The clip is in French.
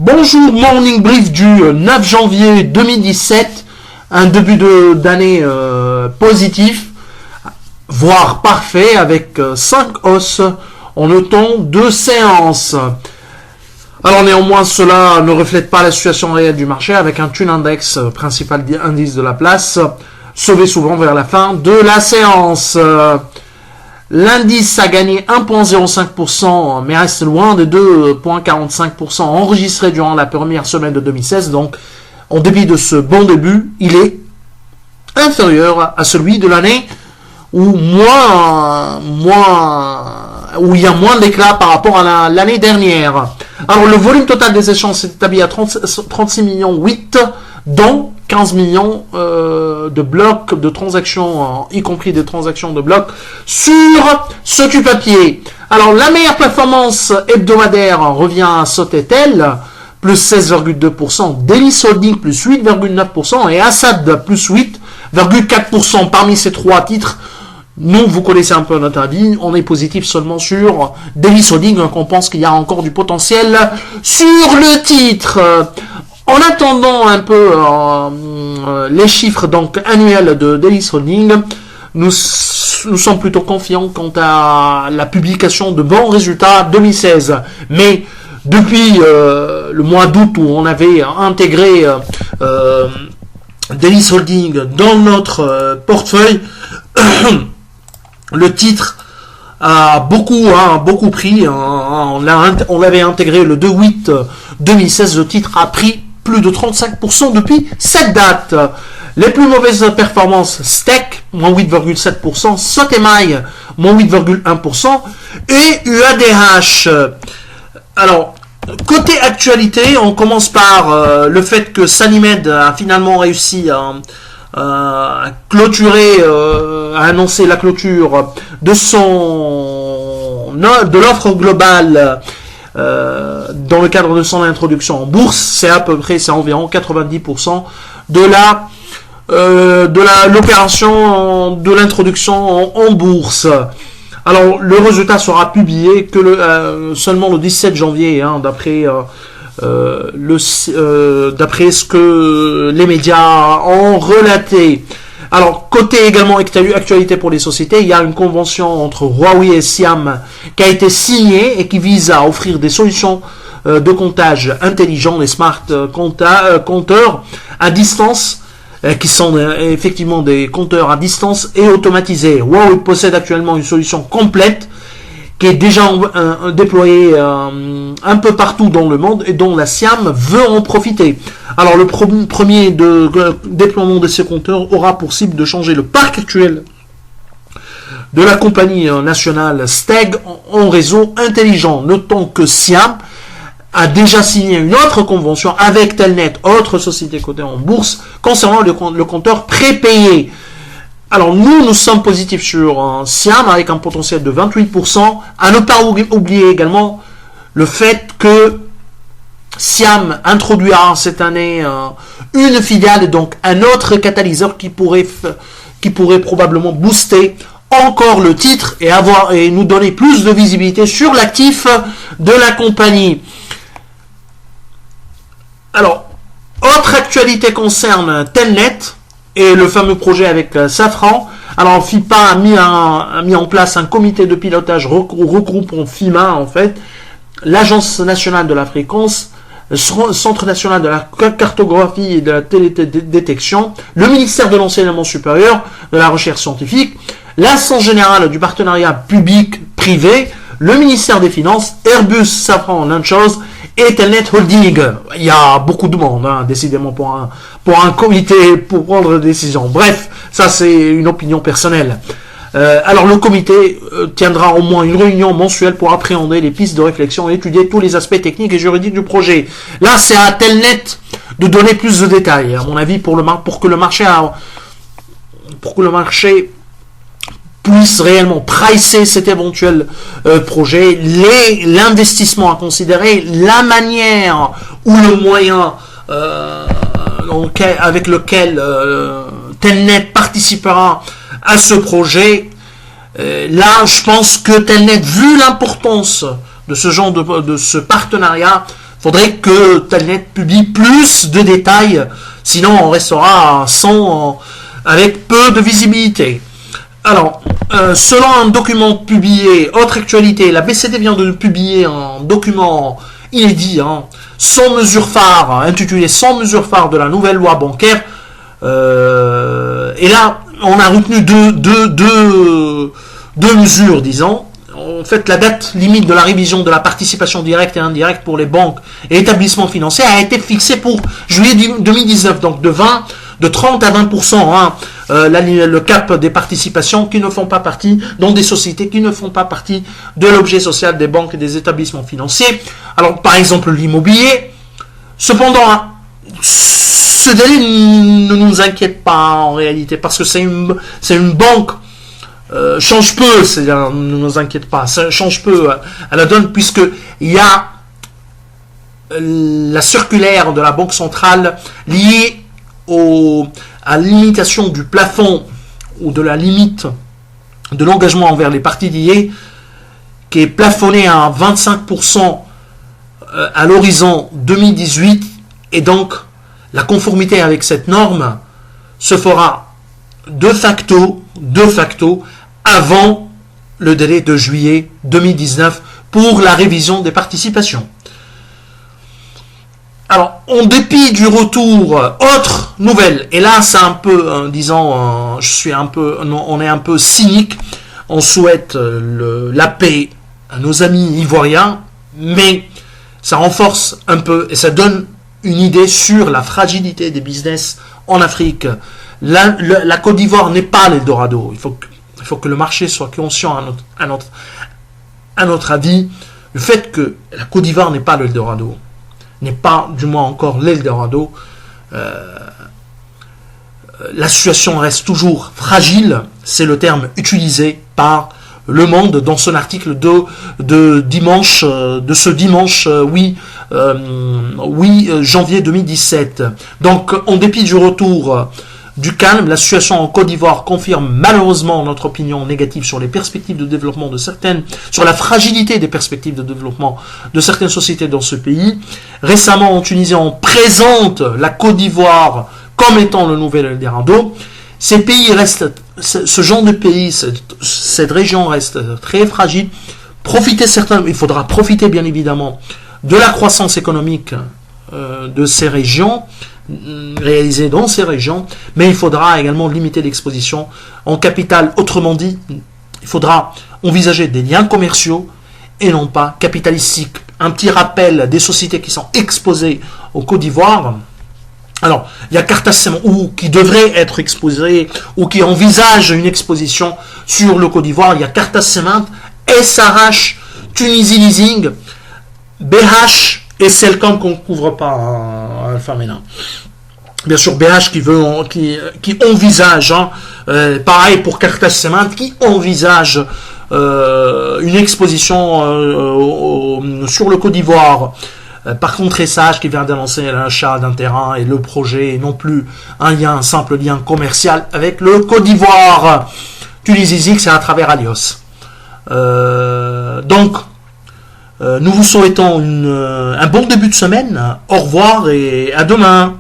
Bonjour, Morning Brief du 9 janvier 2017, un début d'année positif, voire parfait, avec 5 hausses en notant 2 séances. Alors néanmoins, cela ne reflète pas la situation réelle du marché, avec un Thune Index, principal indice de la place, sauvé souvent vers la fin de la séance. L'indice a gagné 1,05%, mais reste loin des 2,45% enregistrés durant la première semaine de 2016. Donc, en dépit de ce bon début, il est inférieur à celui de l'année où il y a moins d'éclat par rapport à l'année dernière. Alors, le volume total des échanges s'est établi à 36 millions 8, dont 15 millions de blocs de transactions, y compris des transactions de blocs, sur ce papier. Alors, la meilleure performance hebdomadaire revient à Sotetel, plus 16,2%, Delis Holding, plus 8,9%, et Assad, plus 8,4%. Parmi ces trois titres, nous, vous connaissez un peu notre avis, on est positif seulement sur Delis Holding, donc on pense qu'il y a encore du potentiel sur le titre. En attendant un peu les chiffres donc annuels de Delis Holding, nous sommes plutôt confiants quant à la publication de bons résultats 2016. Mais depuis le mois d'août où on avait intégré Delis Holding dans notre portefeuille, le titre a beaucoup pris. On l'avait intégré le 2/8 2016. Le titre a pris plus de 35% depuis cette date. Les plus mauvaises performances, Steak, moins 8,7%, Sotemail, moins 8,1%, et UADH. Alors, côté actualité, on commence par le fait que Sanimed a finalement réussi à clôturer, à annoncer la clôture de l'offre globale dans le cadre de son introduction en bourse. C'est environ 90% de l'opération de l'introduction en bourse. Alors le résultat sera publié que seulement le 17 janvier, d'après ce que les médias ont relaté. Alors, côté également actualité pour les sociétés, il y a une convention entre Huawei et Siam qui a été signée et qui vise à offrir des solutions de comptage intelligents, les smart compteurs à distance, qui sont effectivement des compteurs à distance et automatisés. Huawei possède actuellement une solution complète qui est déjà déployée un peu partout dans le monde et dont la Siam veut en profiter. Alors le premier déploiement de ces compteurs aura pour cible de changer le parc actuel de la compagnie nationale Steg en réseau intelligent. Notons que Siam a déjà signé une autre convention avec Telnet, autre société cotée en bourse, concernant le compteur prépayé. Alors nous sommes positifs sur Siam avec un potentiel de 28%. À ne pas oublier également le fait que Siam introduira cette année une filiale, donc un autre catalyseur qui pourrait probablement booster encore le titre et nous donner plus de visibilité sur l'actif de la compagnie. Alors, autre actualité concerne Telnet et le fameux projet avec Safran. Alors, FIPA a mis en place un comité de pilotage regroupant FIMA, en fait, l'Agence nationale de la fréquence, le Centre national de la cartographie et de la télédétection, le ministère de l'enseignement supérieur, de la recherche scientifique, l'instance générale du partenariat public-privé, le ministère des Finances, Airbus, Safran, même chose, et Telnet Holding. Il y a beaucoup de monde, décidément, pour un comité pour prendre des décisions. Bref, ça c'est une opinion personnelle. Alors le comité tiendra au moins une réunion mensuelle pour appréhender les pistes de réflexion et étudier tous les aspects techniques et juridiques du projet. Là, c'est à Telnet de donner plus de détails, à mon avis, pour que le marché puisse réellement pricer cet éventuel projet, l'investissement à considérer, la manière ou le moyen avec lequel Telnet participera à ce projet. Là, je pense que Telnet, vu l'importance de ce genre de ce partenariat, Faudrait que Telnet publie plus de détails, sinon on restera avec peu de visibilité. Alors, selon un document publié, autre actualité, la BCD vient de publier un document inédit, 100 mesures phares, intitulé 100 mesures phares de la nouvelle loi bancaire. Et là, on a retenu deux mesures, disons. En fait, la date limite de la révision de la participation directe et indirecte pour les banques et établissements financiers a été fixée pour juillet 2019, donc de 30 à 20%, le cap des participations qui ne font pas partie, donc des sociétés qui ne font pas partie de l'objet social des banques et des établissements financiers. Alors, par exemple, l'immobilier. Cependant, ce délai ne nous inquiète pas en réalité, parce que c'est une banque. Change peu, c'est-à-dire ne nous inquiète pas, ça change peu à la donne, puisque il y a la circulaire de la Banque centrale liée à la limitation du plafond ou de la limite de l'engagement envers les parties liées, qui est plafonné à 25% à l'horizon 2018, et donc la conformité avec cette norme se fera de facto avant le délai de juillet 2019 pour la révision des participations. Alors, en dépit du retour, autre nouvelle, et là c'est un peu, on est un peu cynique, on souhaite la paix à nos amis ivoiriens, mais ça renforce un peu et ça donne une idée sur la fragilité des business en Afrique. La Côte d'Ivoire n'est pas l'Eldorado. Il faut que le marché soit conscient à notre avis. Le fait que la Côte d'Ivoire n'est pas l'Eldorado, n'est pas du moins encore l'Eldorado, la situation reste toujours fragile. C'est le terme utilisé par Le Monde dans son article de ce dimanche 8 janvier 2017. Donc, en dépit du retour du calme, la situation en Côte d'Ivoire confirme malheureusement notre opinion négative sur les perspectives de développement sur la fragilité des perspectives de développement de certaines sociétés dans ce pays. Récemment, en Tunisie, on présente la Côte d'Ivoire comme étant le nouvel Eldorado. Ces pays restent, ce genre de pays, cette région reste très fragile. Il faudra profiter bien évidemment de la croissance économique de ces régions, réalisée dans ces régions, mais il faudra également limiter l'exposition en capital. Autrement dit, il faudra envisager des liens commerciaux et non pas capitalistiques. Un petit rappel des sociétés qui sont exposées au Côte d'Ivoire. Alors, il y a Carta Cement qui devrait être exposé ou qui envisage une exposition sur le Côte d'Ivoire. Il y a Carta Cement, SRH, Tunisie Leasing, BH et Celcom qu'on ne couvre pas à Alpha Ménin. Bien sûr, BH qui envisage, pareil pour Carta Cement, qui envisage une exposition sur le Côte d'Ivoire. Par contre, Essage qui vient d'annoncer l'achat d'un terrain et le projet et non plus un simple lien commercial avec le Côte d'Ivoire. Tunisie, c'est à travers Alios. Donc, nous vous souhaitons un bon début de semaine. Au revoir et à demain.